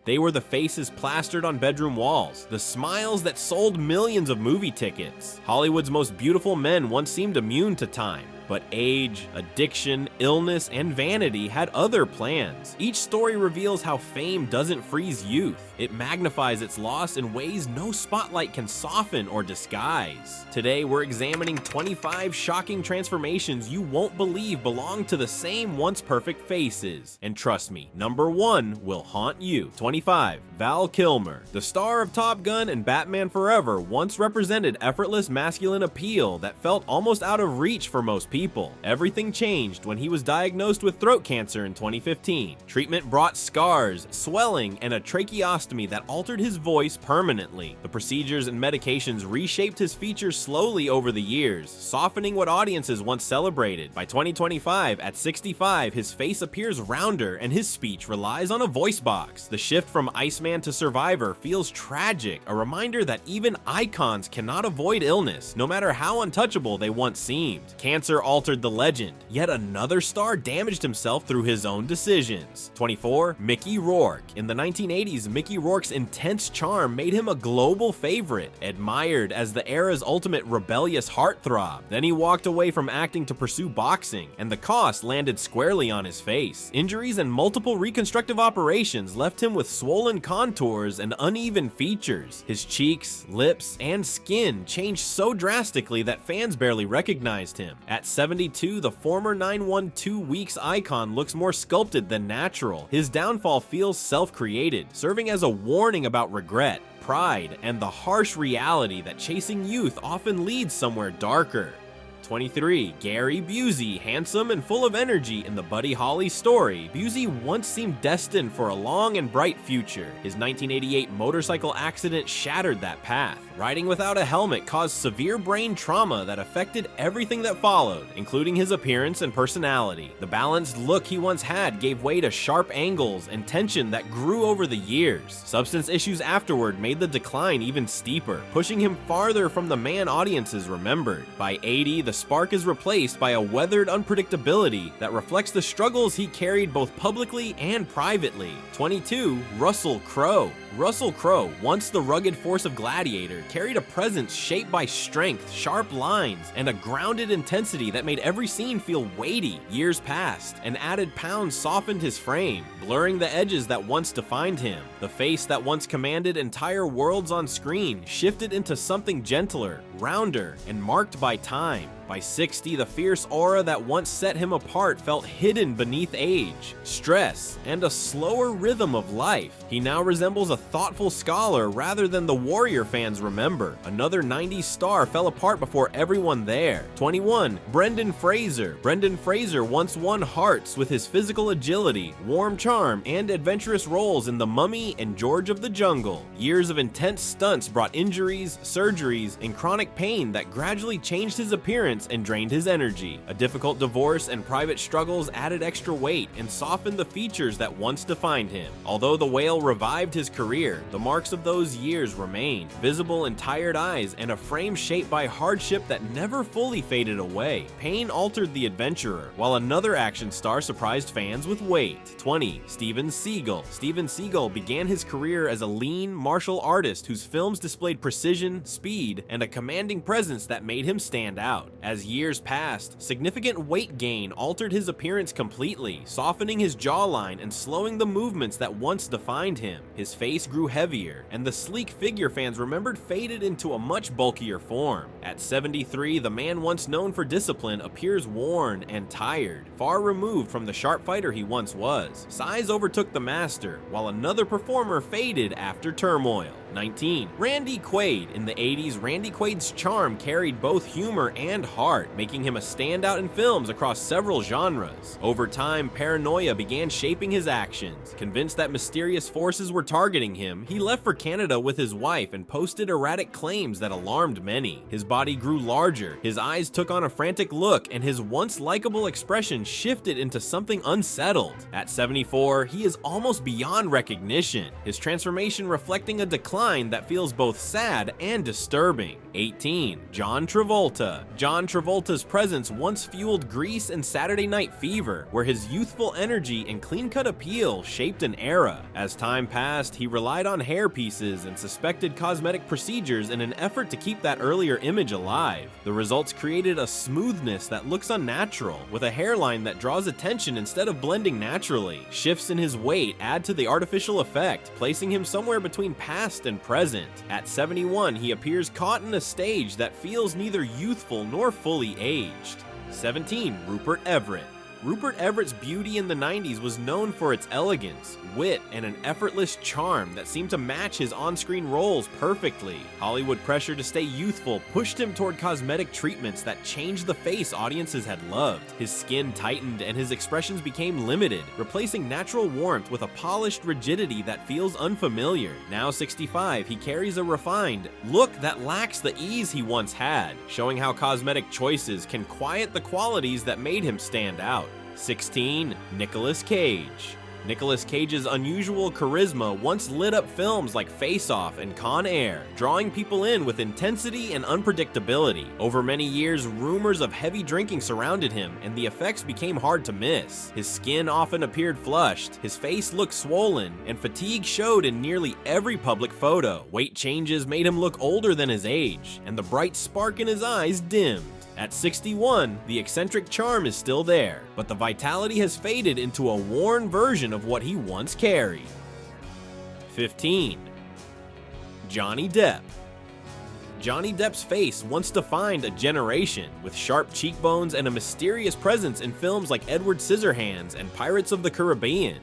They were the faces plastered on bedroom walls, the smiles that sold millions of movie tickets. Hollywood's most beautiful men once seemed immune to time. But age, addiction, illness, and vanity had other plans. Each story reveals how fame doesn't freeze youth. It magnifies its loss in ways no spotlight can soften or disguise. Today, we're examining 25 shocking transformations you won't believe belong to the same once perfect faces. And trust me, number 1 will haunt you. 25. Val Kilmer. The star of Top Gun and Batman Forever once represented effortless masculine appeal that felt almost out of reach for most people. Everything changed when he was diagnosed with throat cancer in 2015. Treatment brought scars, swelling, and a tracheostomy that altered his voice permanently. The procedures and medications reshaped his features slowly over the years, softening what audiences once celebrated. By 2025, at 65, his face appears rounder and his speech relies on a voice box. The shift from Iceman to Survivor feels tragic, a reminder that even icons cannot avoid illness, no matter how untouchable they once seemed. Cancer altered the legend. Yet another star damaged himself through his own decisions. 24. Mickey Rourke. In the 1980s, Mickey Rourke's intense charm made him a global favorite, admired as the era's ultimate rebellious heartthrob. Then he walked away from acting to pursue boxing, and the cost landed squarely on his face. Injuries and multiple reconstructive operations left him with swollen contours and uneven features. His cheeks, lips, and skin changed so drastically that fans barely recognized him. At 72, the former 912 Weeks icon looks more sculpted than natural. His downfall feels self-created, serving as a warning about regret, pride, and the harsh reality that chasing youth often leads somewhere darker. 23. Gary Busey. Handsome and full of energy in the Buddy Holly story, Busey once seemed destined for a long and bright future. His 1988 motorcycle accident shattered that path. Riding without a helmet caused severe brain trauma that affected everything that followed, including his appearance and personality. The balanced look he once had gave way to sharp angles and tension that grew over the years. Substance issues afterward made the decline even steeper, pushing him farther from the man audiences remembered. By 80, the spark is replaced by a weathered unpredictability that reflects the struggles he carried both publicly and privately. 22. Russell Crowe. Russell Crowe, once the rugged force of Gladiator, carried a presence shaped by strength, sharp lines, and a grounded intensity that made every scene feel weighty. Years passed, and added pounds softened his frame, blurring the edges that once defined him. The face that once commanded entire worlds on screen shifted into something gentler, rounder, and marked by time. By 60, the fierce aura that once set him apart felt hidden beneath age, stress, and a slower rhythm of life. He now resembles a thoughtful scholar rather than the warrior fans remember. Another 90s star fell apart before everyone there. 21. Brendan Fraser. Brendan Fraser once won hearts with his physical agility, warm charm, and adventurous roles in The Mummy and George of the Jungle. Years of intense stunts brought injuries, surgeries, and chronic pain that gradually changed his appearance and drained his energy. A difficult divorce and private struggles added extra weight and softened the features that once defined him. Although The Whale revived his career, the marks of those years remained, visible in tired eyes and a frame shaped by hardship that never fully faded away. Pain altered the adventurer, while another action star surprised fans with weight. 20. Steven Seagal. Steven Seagal began his career as a lean, martial artist whose films displayed precision, speed, and a commanding presence that made him stand out. As years passed, significant weight gain altered his appearance completely, softening his jawline and slowing the movements that once defined him. His face grew heavier, and the sleek figure fans remembered faded into a much bulkier form. At 73, the man once known for discipline appears worn and tired, far removed from the sharp fighter he once was. Size overtook the master, while another performer faded after turmoil. 19. Randy Quaid. In the 80s, Randy Quaid's charm carried both humor and heart, making him a standout in films across several genres. Over time, paranoia began shaping his actions. Convinced that mysterious forces were targeting him, he left for Canada with his wife and posted erratic claims that alarmed many. His body grew larger, his eyes took on a frantic look, and his once likable expression shifted into something unsettled. At 74, he is almost beyond recognition, his transformation reflecting a decline decline that feels both sad and disturbing. 18. John Travolta. John Travolta's presence once fueled Grease and Saturday Night Fever, where his youthful energy and clean-cut appeal shaped an era. As time passed, he relied on hair pieces and suspected cosmetic procedures in an effort to keep that earlier image alive. The results created a smoothness that looks unnatural, with a hairline that draws attention instead of blending naturally. Shifts in his weight add to the artificial effect, placing him somewhere between past and present. At 71, he appears caught in a stage that feels neither youthful nor fully aged. 17. Rupert Everett. Rupert Everett's beauty in the 90s was known for its elegance, wit, and an effortless charm that seemed to match his on-screen roles perfectly. Hollywood pressure to stay youthful pushed him toward cosmetic treatments that changed the face audiences had loved. His skin tightened and his expressions became limited, replacing natural warmth with a polished rigidity that feels unfamiliar. Now 65, he carries a refined look that lacks the ease he once had, showing how cosmetic choices can quiet the qualities that made him stand out. 16. Nicolas Cage. Nicolas Cage's unusual charisma once lit up films like Face Off and Con Air, drawing people in with intensity and unpredictability. Over many years, rumors of heavy drinking surrounded him, and the effects became hard to miss. His skin often appeared flushed, his face looked swollen, and fatigue showed in nearly every public photo. Weight changes made him look older than his age, and the bright spark in his eyes dimmed. At 61, the eccentric charm is still there, but the vitality has faded into a worn version of what he once carried. 15. Johnny Depp. Johnny Depp's face once defined a generation, with sharp cheekbones and a mysterious presence in films like Edward Scissorhands and Pirates of the Caribbean.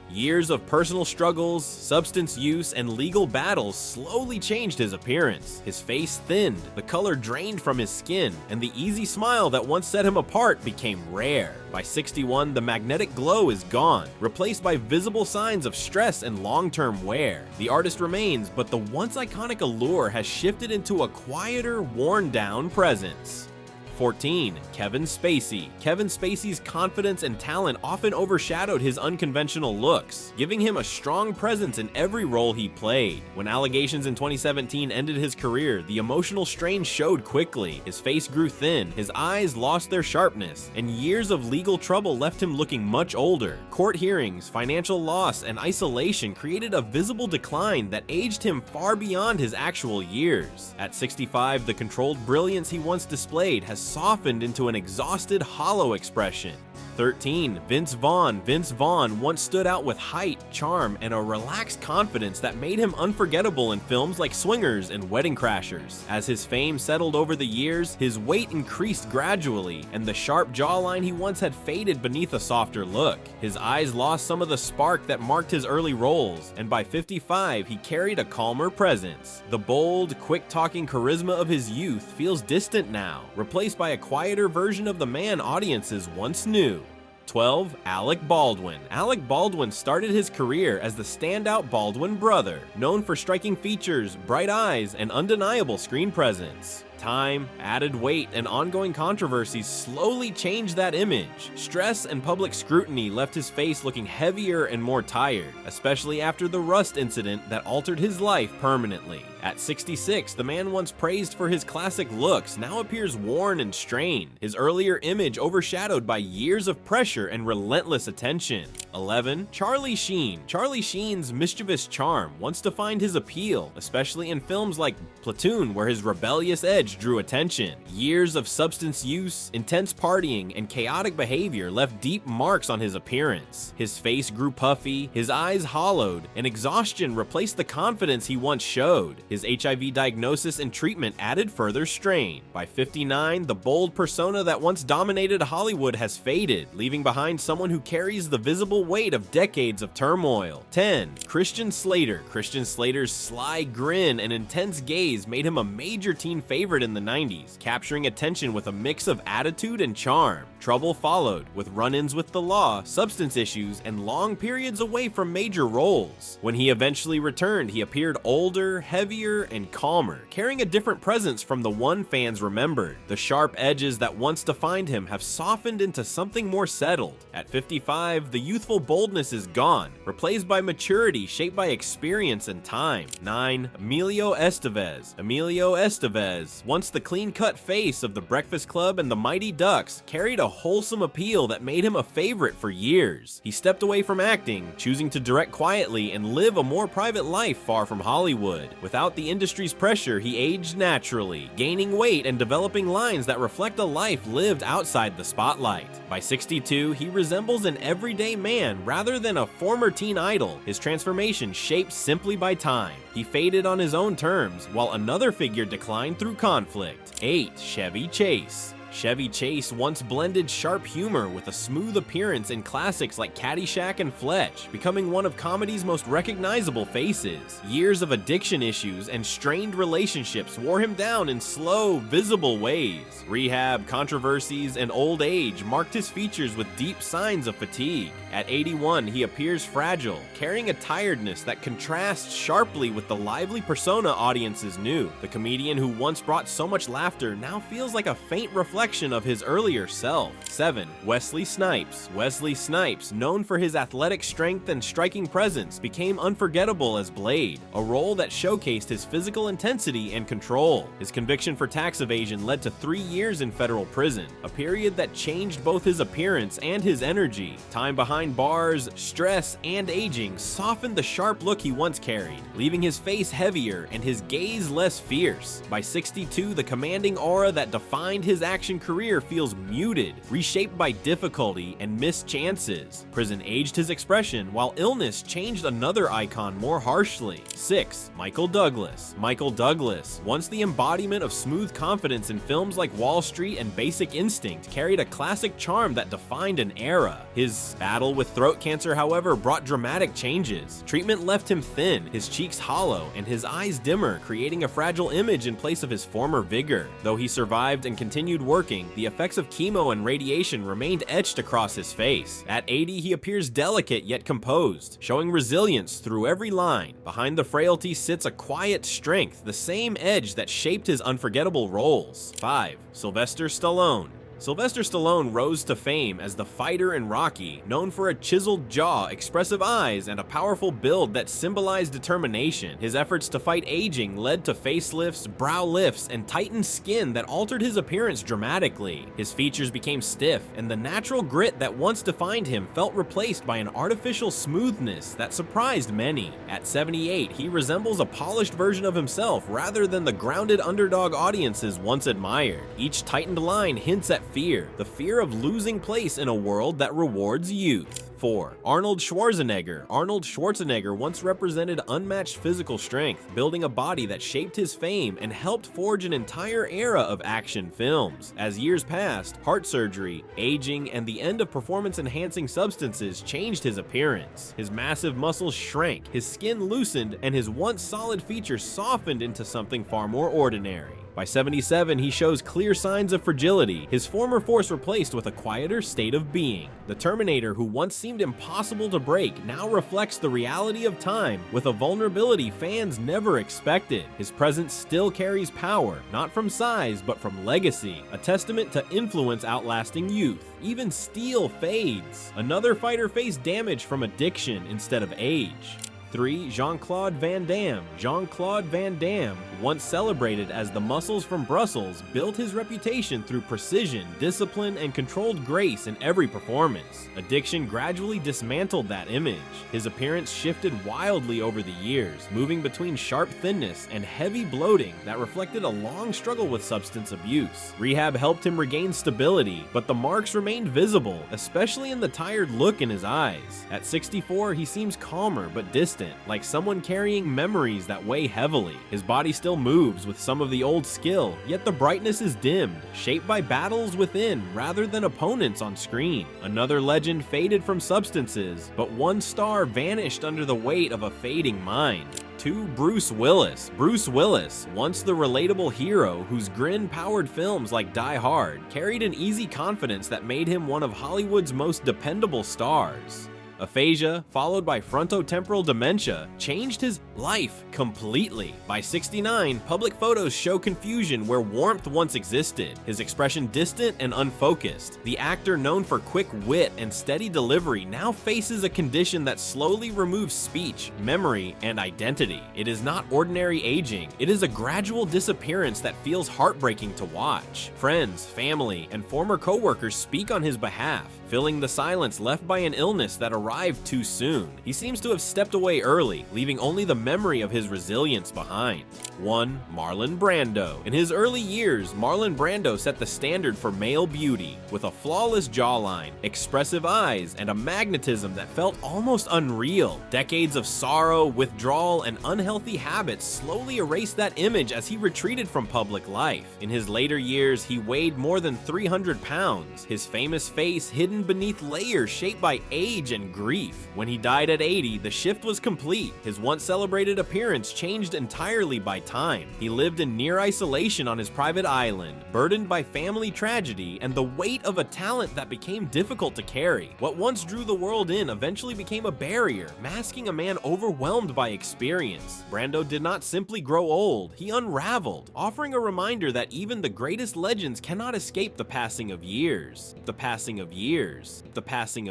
Years of personal struggles, substance use, and legal battles slowly changed his appearance. His face thinned, the color drained from his skin, and the easy smile that once set him apart became rare. By 61, the magnetic glow is gone, replaced by visible signs of stress and long-term wear. The artist remains, but the once iconic allure has shifted into a quieter, worn-down presence. 14. Kevin Spacey. Kevin Spacey's confidence and talent often overshadowed his unconventional looks, giving him a strong presence in every role he played. When allegations in 2017 ended his career, the emotional strain showed quickly. His face grew thin, his eyes lost their sharpness, and years of legal trouble left him looking much older. Court hearings, financial loss, and isolation created a visible decline that aged him far beyond his actual years. At 65, the controlled brilliance he once displayed has softened into an exhausted, hollow expression. 13. Vince Vaughn. Vince Vaughn once stood out with height, charm, and a relaxed confidence that made him unforgettable in films like Swingers and Wedding Crashers. As his fame settled over the years, his weight increased gradually, and the sharp jawline he once had faded beneath a softer look. His eyes lost some of the spark that marked his early roles, and by 55, he carried a calmer presence. The bold, quick-talking charisma of his youth feels distant now, replaced by a quieter version of the man audiences once knew. 12. Alec Baldwin. Alec Baldwin started his career as the standout Baldwin brother, known for striking features, bright eyes, and undeniable screen presence. Time, added weight, and ongoing controversies slowly changed that image. Stress and public scrutiny left his face looking heavier and more tired, especially after the Rust incident that altered his life permanently. At 66, the man once praised for his classic looks now appears worn and strained, his earlier image overshadowed by years of pressure and relentless attention. 11. Charlie Sheen. Charlie Sheen's mischievous charm once defined his appeal, especially in films like Platoon, where his rebellious edge drew attention. Years of substance use, intense partying, and chaotic behavior left deep marks on his appearance. His face grew puffy, his eyes hollowed, and exhaustion replaced the confidence he once showed. His HIV diagnosis and treatment added further strain. By 59, the bold persona that once dominated Hollywood has faded, leaving behind someone who carries the visible weight of decades of turmoil. 10. Christian Slater. Christian Slater's sly grin and intense gaze made him a major teen favorite in the 90s, capturing attention with a mix of attitude and charm. Trouble followed, with run-ins with the law, substance issues, and long periods away from major roles. When he eventually returned, he appeared older, heavier, and calmer, carrying a different presence from the one fans remembered. The sharp edges that once defined him have softened into something more settled. At 55, the youthful youthful boldness is gone, replaced by maturity shaped by experience and time. 9. Emilio Estevez. Emilio Estevez, once the clean-cut face of The Breakfast Club and the Mighty Ducks, carried a wholesome appeal that made him a favorite for years. He stepped away from acting, choosing to direct quietly and live a more private life far from Hollywood. Without the industry's pressure, he aged naturally, gaining weight and developing lines that reflect a life lived outside the spotlight. By 62, he resembles an everyday man rather than a former teen idol, his transformation shaped simply by time. He faded on his own terms, while another figure declined through conflict. 8. Chevy Chase. Chevy Chase once blended sharp humor with a smooth appearance in classics like Caddyshack and Fletch, becoming one of comedy's most recognizable faces. Years of addiction issues and strained relationships wore him down in slow, visible ways. Rehab, controversies, and old age marked his features with deep signs of fatigue. At 81, he appears fragile, carrying a tiredness that contrasts sharply with the lively persona audiences knew. The comedian who once brought so much laughter now feels like a faint reflection of his earlier self. 7. Wesley Snipes. Wesley Snipes, known for his athletic strength and striking presence, became unforgettable as Blade, a role that showcased his physical intensity and control. His conviction for tax evasion led to 3 years in federal prison, a period that changed both his appearance and his energy. Time behind bars, stress, and aging softened the sharp look he once carried, leaving his face heavier and his gaze less fierce. By 62, the commanding aura that defined his action career feels muted, reshaped by difficulty and missed chances. Prison aged his expression, while illness changed another icon more harshly. 6. Michael Douglas. Michael Douglas, once the embodiment of smooth confidence in films like Wall Street and Basic Instinct, carried a classic charm that defined an era. His battle with throat cancer, however, brought dramatic changes. Treatment left him thin, his cheeks hollow, and his eyes dimmer, creating a fragile image in place of his former vigor. Though he survived and continued working, the effects of chemo and radiation remained etched across his face. At 80, he appears delicate yet composed, showing resilience through every line. Behind the frailty sits a quiet strength, the same edge that shaped his unforgettable roles. 5. Sylvester Stallone. Sylvester Stallone rose to fame as the fighter in Rocky, known for a chiseled jaw, expressive eyes, and a powerful build that symbolized determination. His efforts to fight aging led to facelifts, brow lifts, and tightened skin that altered his appearance dramatically. His features became stiff, and the natural grit that once defined him felt replaced by an artificial smoothness that surprised many. At 78, he resembles a polished version of himself rather than the grounded underdog audiences once admired. Each tightened line hints at fear, the fear of losing place in a world that rewards youth. 4. Arnold Schwarzenegger. Arnold Schwarzenegger once represented unmatched physical strength, building a body that shaped his fame and helped forge an entire era of action films. As years passed, heart surgery, aging, and the end of performance-enhancing substances changed his appearance. His massive muscles shrank, his skin loosened, and his once solid features softened into something far more ordinary. By 77, he shows clear signs of fragility, his former force replaced with a quieter state of being. The Terminator, who once seemed impossible to break, now reflects the reality of time with a vulnerability fans never expected. His presence still carries power, not from size, but from legacy, a testament to influence outlasting youth. Even steel fades. Another fighter faced damage from addiction instead of age. 3. Jean-Claude Van Damme. Jean-Claude Van Damme, once celebrated as the muscles from Brussels, built his reputation through precision, discipline, and controlled grace in every performance. Addiction gradually dismantled that image. His appearance shifted wildly over the years, moving between sharp thinness and heavy bloating that reflected a long struggle with substance abuse. Rehab helped him regain stability, but the marks remained visible, especially in the tired look in his eyes. At 64, he seems calmer but distant, like someone carrying memories that weigh heavily. His body still moves with some of the old skill, yet the brightness is dimmed, shaped by battles within rather than opponents on screen. Another legend faded from substances, but one star vanished under the weight of a fading mind. 2. Bruce Willis. Bruce Willis, once the relatable hero whose grin powered films like Die Hard, carried an easy confidence that made him one of Hollywood's most dependable stars. Aphasia, followed by frontotemporal dementia, changed his life completely. By 69, public photos show confusion where warmth once existed, his expression distant and unfocused. The actor known for quick wit and steady delivery now faces a condition that slowly removes speech, memory, and identity. It is not ordinary aging, it is a gradual disappearance that feels heartbreaking to watch. Friends, family, and former co-workers speak on his behalf, filling the silence left by an illness that arrived too soon. He seems to have stepped away early, leaving only the memory of his resilience behind. 1. Marlon Brando. In his early years, Marlon Brando set the standard for male beauty, with a flawless jawline, expressive eyes, and a magnetism that felt almost unreal. Decades of sorrow, withdrawal, and unhealthy habits slowly erased that image as he retreated from public life. In his later years, he weighed more than 300 pounds, his famous face hidden beneath layers shaped by age and grief. When he died at 80, the shift was complete. His once celebrated appearance changed entirely by time. He lived in near isolation on his private island, burdened by family tragedy and the weight of a talent that became difficult to carry. What once drew the world in eventually became a barrier, masking a man overwhelmed by experience. Brando did not simply grow old, he unraveled, offering a reminder that even the greatest legends cannot escape the passing of years. The passing of years. The passing of